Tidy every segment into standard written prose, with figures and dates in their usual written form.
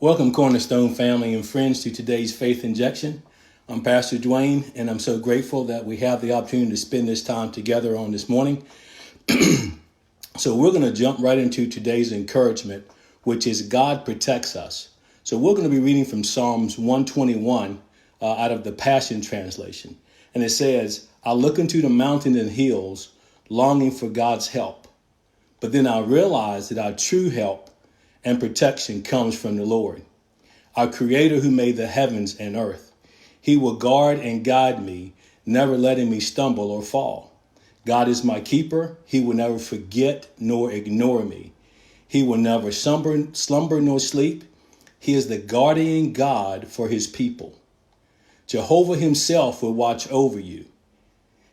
Welcome, Cornerstone family and friends, to today's Faith Injection. I'm Pastor Dwayne, and I'm so grateful that we have the opportunity to spend this time together on this morning. So we're going to jump right into today's encouragement, which is God protects us. So we're going to be reading from Psalms 121 out of the Passion Translation. And it says, I look into the mountains and hills, longing for God's help. But then I realize that our true help and protection comes from the Lord, our Creator who made the heavens and earth. He will guard and guide me, never letting me stumble or fall. God is my keeper. He will never forget nor ignore me. He will never slumber nor sleep. He is the guardian God for his people. Jehovah himself will watch over you.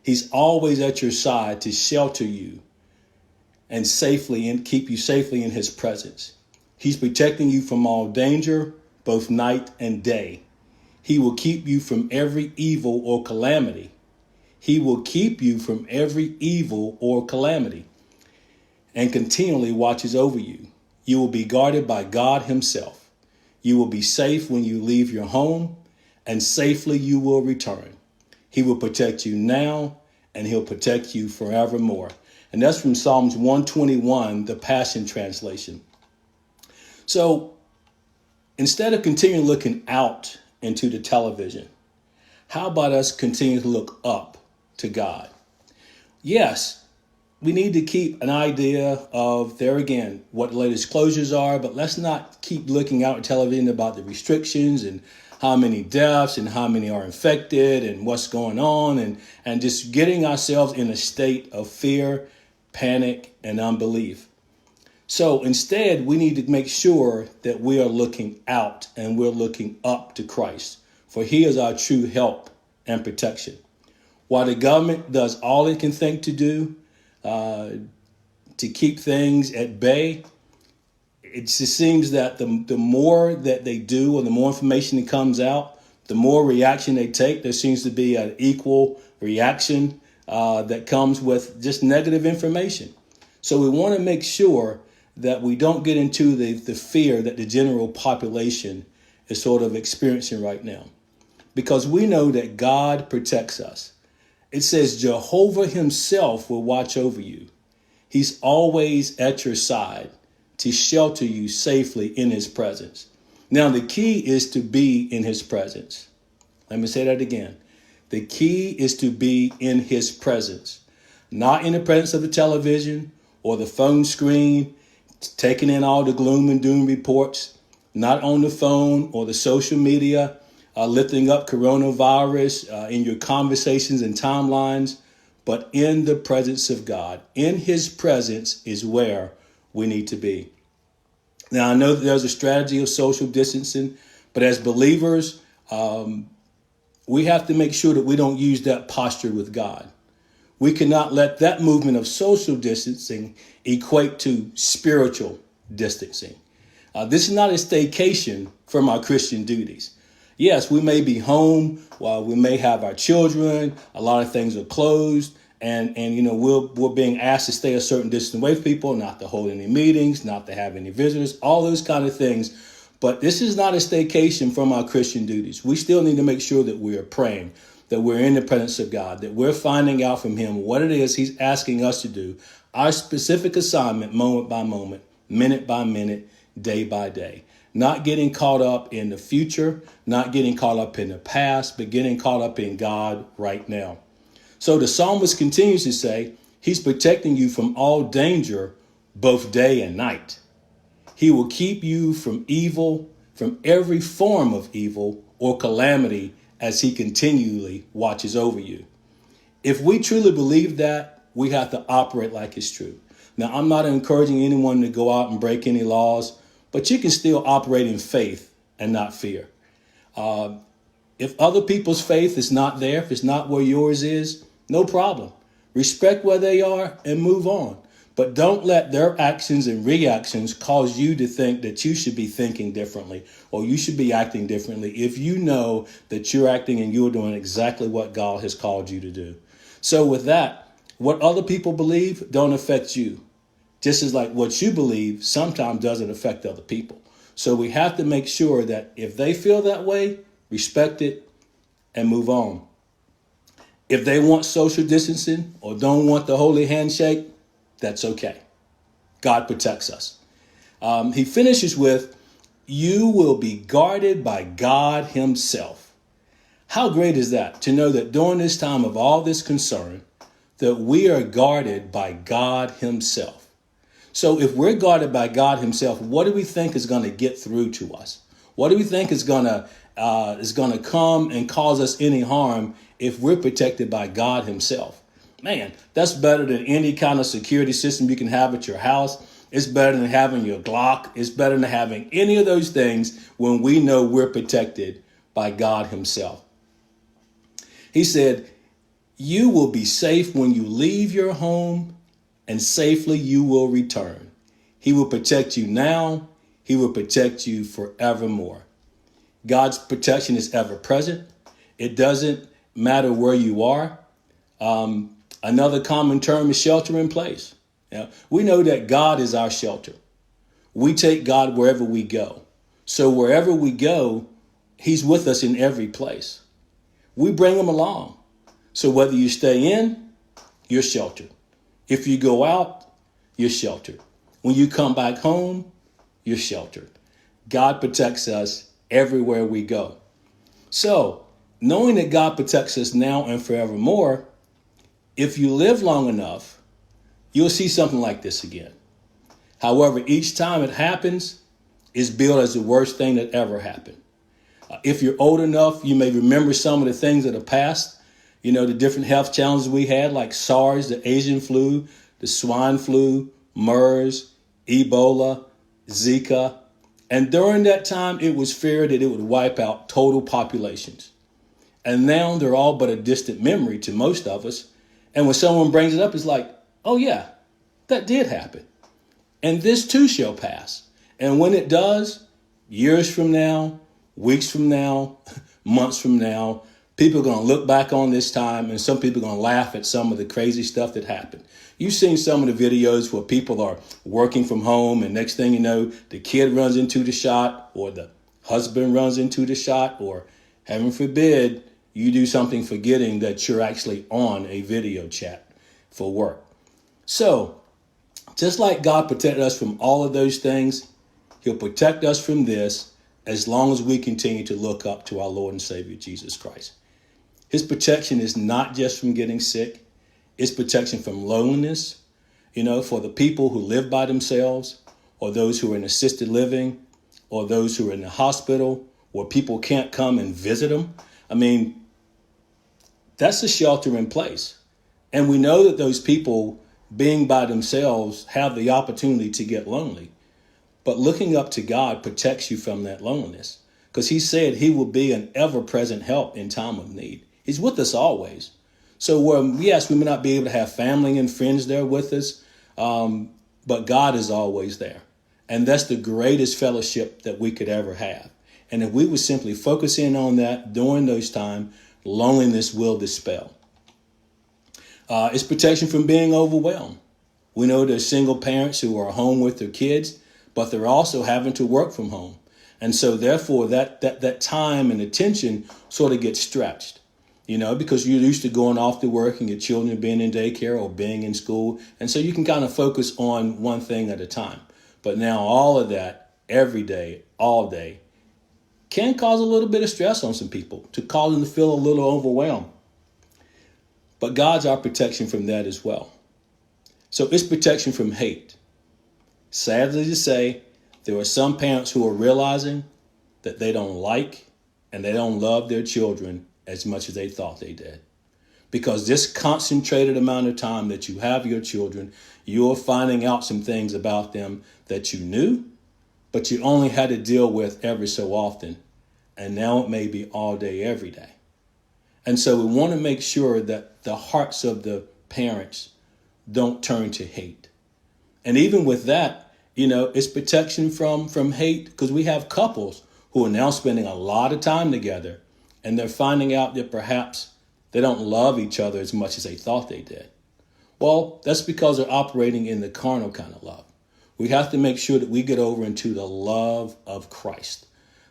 He's always at your side to shelter you and keep you safely in his presence. He's protecting you from all danger, both night and day. He will keep you from every evil or calamity. He will keep you from every evil or calamity and continually watches over you. You will be guarded by God himself. You will be safe when you leave your home, and safely you will return. He will protect you now, and he'll protect you forevermore. And that's from Psalms 121, the Passion Translation. So instead of continuing looking out into the television, how about us continue to look up to God? Yes, we need to keep an idea of, there again, what the latest closures are, but let's not keep looking out at television about the restrictions and how many deaths and how many are infected and what's going on, and just getting ourselves in a state of fear, panic, and unbelief. So instead, we need to make sure that we are looking out and we're looking up to Christ, for he is our true help and protection. While the government does all it can think to do to keep things at bay, it just seems that the more that they do or the more information that comes out, the more reaction they take. There seems to be an equal reaction that comes with just negative information. So we want to make sure that we don't get into the fear that the general population is sort of experiencing right now, because we know that God protects us. It says Jehovah himself will watch over you. He's always at your side to shelter you safely in his presence. Now, the key is to be in his presence. Let me say that again. The key is to be in his presence, not in the presence of the television or the phone screen, taking in all the gloom and doom reports, not on the phone or the social media, lifting up coronavirus in your conversations and timelines, but in the presence of God. In his presence is where we need to be. Now, I know that there's a strategy of social distancing, but as believers, we have to make sure that we don't use that posture with God. We cannot let that movement of social distancing equate to spiritual distancing. This is not a staycation from our Christian duties. Yes, we may be home while we may have our children. A lot of things are closed. And we're being asked to stay a certain distance away from people, not to hold any meetings, not to have any visitors, all those kind of things. But this is not a staycation from our Christian duties. We still need to make sure that we are praying, that we're in the presence of God, that we're finding out from him what it is he's asking us to do, our specific assignment, moment by moment, minute by minute, day by day. Not getting caught up in the future, not getting caught up in the past, but getting caught up in God right now. So the psalmist continues to say, he's protecting you from all danger, both day and night. He will keep you from evil, from every form of evil or calamity, as he continually watches over you. If we truly believe that, we have to operate like it's true. Now, I'm not encouraging anyone to go out and break any laws, but you can still operate in faith and not fear. If other people's faith is not there, if it's not where yours is, no problem. Respect where they are and move on. But don't let their actions and reactions cause you to think that you should be thinking differently or you should be acting differently if you know that you're acting and you're doing exactly what God has called you to do. So with that, what other people believe don't affect you. Just as like what you believe sometimes doesn't affect other people. So we have to make sure that if they feel that way, respect it and move on. If they want social distancing or don't want the holy handshake, that's okay. God protects us. He finishes with, you will be guarded by God himself. How great is that? To know that during this time of all this concern, that we are guarded by God himself. So if we're guarded by God himself, what do we think is going to get through to us? What do we think is going to come and cause us any harm if we're protected by God himself? Man, that's better than any kind of security system you can have at your house. It's better than having your Glock. It's better than having any of those things when we know we're protected by God himself. He said, you will be safe when you leave your home, and safely you will return. He will protect you now. He will protect you forevermore. God's protection is ever present. It doesn't matter where you are. Another common term is shelter in place. We know that God is our shelter. We take God wherever we go. So wherever we go, he's with us in every place. We bring him along. So whether you stay in, you're sheltered. If you go out, you're sheltered. When you come back home, you're sheltered. God protects us everywhere we go. So knowing that God protects us now and forevermore, if you live long enough, you'll see something like this again. However, each time it happens, it's billed as the worst thing that ever happened. If you're old enough, you may remember some of the things that have passed. You know, the different health challenges we had, like SARS, the Asian flu, the swine flu, MERS, Ebola, Zika. And during that time, it was feared that it would wipe out total populations. And now they're all but a distant memory to most of us. And when someone brings it up, it's like, oh yeah, that did happen. And this too shall pass. And when it does, years from now, weeks from now, months from now, people are going to look back on this time, and some people are going to laugh at some of the crazy stuff that happened. You've seen some of the videos where people are working from home, and next thing you know, the kid runs into the shot, or the husband runs into the shot, or heaven forbid, you do something forgetting that you're actually on a video chat for work. So just like God protected us from all of those things, he'll protect us from this as long as we continue to look up to our Lord and Savior, Jesus Christ. His protection is not just from getting sick. It's protection from loneliness, for the people who live by themselves, or those who are in assisted living, or those who are in the hospital, where people can't come and visit them. I mean, that's a shelter in place. And we know that those people being by themselves have the opportunity to get lonely. But looking up to God protects you from that loneliness, because he said he will be an ever-present help in time of need. He's with us always. So yes, we may not be able to have family and friends there with us, but God is always there. And that's the greatest fellowship that we could ever have. And if we would simply focus in on that during those times, loneliness will dispel. It's protection from being overwhelmed. We know there's single parents who are home with their kids, but they're also having to work from home. And so therefore that time and attention sort of gets stretched, because you're used to going off to work and your children being in daycare or being in school. And so you can kind of focus on one thing at a time. But now all of that every day, all day, can cause a little bit of stress on some people, to cause them to feel a little overwhelmed. But God's our protection from that as well. So it's protection from hate. Sadly to say, there are some parents who are realizing that they don't like and they don't love their children as much as they thought they did. Because this concentrated amount of time that you have your children, you're finding out some things about them that you knew, but you only had to deal with every so often. And now it may be all day, every day. And so we want to make sure that the hearts of the parents don't turn to hate. And even with that, it's protection from hate, because we have couples who are now spending a lot of time together, and they're finding out that perhaps they don't love each other as much as they thought they did. Well, that's because they're operating in the carnal kind of love. We have to make sure that we get over into the love of Christ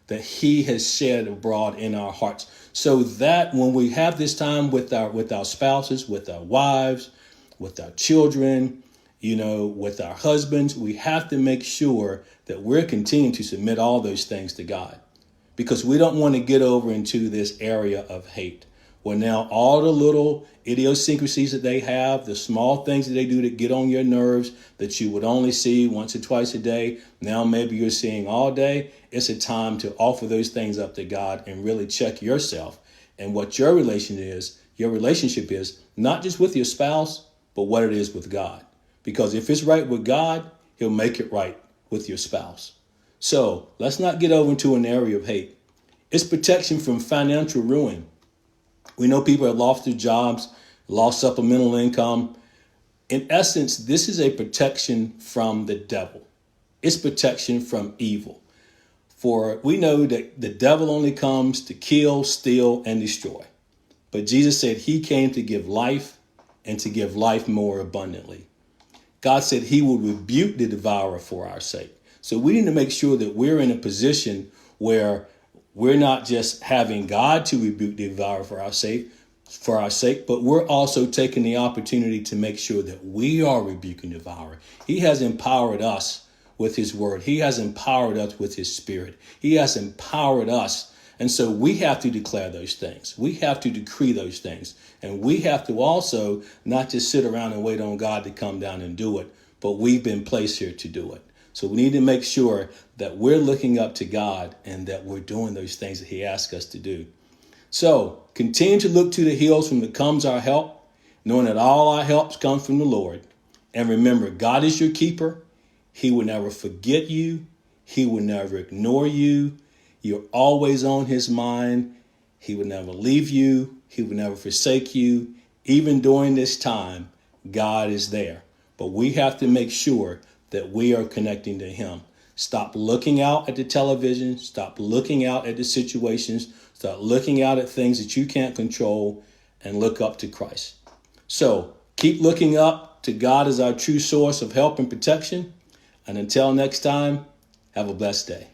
that he has shed abroad in our hearts, so that when we have this time with our spouses, with our wives, with our children, with our husbands, we have to make sure that we're continuing to submit all those things to God, because we don't want to get over into this area of hate, where now all the little idiosyncrasies that they have, the small things that they do that get on your nerves that you would only see once or twice a day, now maybe you're seeing all day. It's a time to offer those things up to God and really check yourself and what your relationship is, not just with your spouse, but what it is with God. Because if it's right with God, he'll make it right with your spouse. So let's not get over into an area of hate. It's protection from financial ruin. We know people have lost their jobs, lost supplemental income. In essence, this is a protection from the devil. It's protection from evil. For we know that the devil only comes to kill, steal, and destroy. But Jesus said he came to give life and to give life more abundantly. God said he will rebuke the devourer for our sake. So we need to make sure that we're in a position where we're not just having God to rebuke the devourer for our sake, but we're also taking the opportunity to make sure that we are rebuking the devourer. He has empowered us with his word. He has empowered us with his spirit. He has empowered us. And so we have to declare those things. We have to decree those things. And we have to also not just sit around and wait on God to come down and do it, but we've been placed here to do it. So we need to make sure that we're looking up to God and that we're doing those things that he asks us to do. So continue to look to the hills from which comes our help, knowing that all our helps come from the Lord. And remember, God is your keeper. He will never forget you. He will never ignore you. You're always on his mind. He will never leave you. He will never forsake you. Even during this time, God is there. But we have to make sure that we are connecting to him. Stop looking out at the television. Stop looking out at the situations. Stop looking out at things that you can't control and look up to Christ. So keep looking up to God as our true source of help and protection. And until next time, have a blessed day.